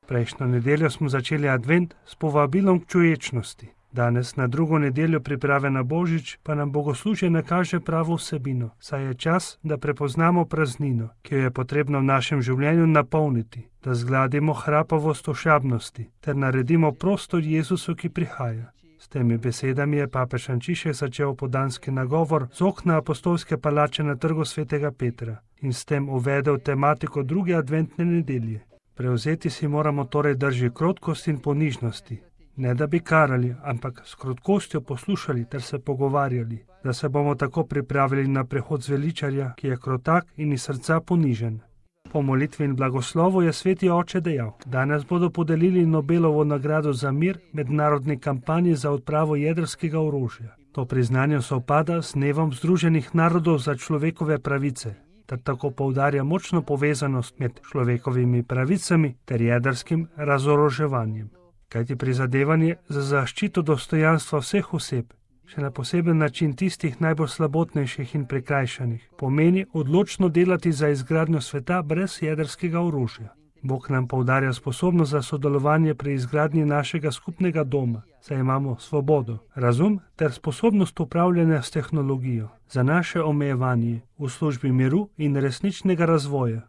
Prejšnjo nedeljo smo začeli advent s povabilom k čuječnosti. Danes na drugo nedeljo priprave na Božič pa nam bogoslužje nakaže pravo vsebino, saj je čas, da prepoznamo praznino, ki jo je potrebno v našem življenju napolniti, da zgladimo hrapavost ošabnosti ter naredimo prostor Jezusu, ki prihaja. S temi besedami je papež Frančišek začel opoldanski nagovor z okna apostolske palače na Trgu svetega Petra in s tem uvedel tematiko druge adventne nedelje. Prevzeti si moramo torej drži krotkosti in ponižnosti, ne da bi karali, ampak s krotkostjo poslušali ter se pogovarjali, da se bomo tako pripravili na prehod zveličarja, ki je krotak in iz srca ponižen. Po molitvi in blagoslovu je sveti oče dejal: danes bodo podelili Nobelovo nagrado za mir mednarodni kampanji za odpravo jedrskega orožja. To priznanje sovpada s dnevom Združenih narodov za človekove pravice, ter tako poudarja močno povezanost med človekovimi pravicami ter jedrskim razoroževanjem. Kajti prizadevanje za zaščito dostojanstva vseh oseb, še na poseben način tistih najbolj slabotnejših in prikrajšanih, pomeni odločno delati za izgradnjo sveta brez jedrskega orožja. Bog nam poudarja sposobnost za sodelovanje pri izgradnji našega skupnega doma, saj imamo svobodo, razum ter sposobnost upravljanja s tehnologijo za naše omejevanje v službi miru in resničnega razvoja.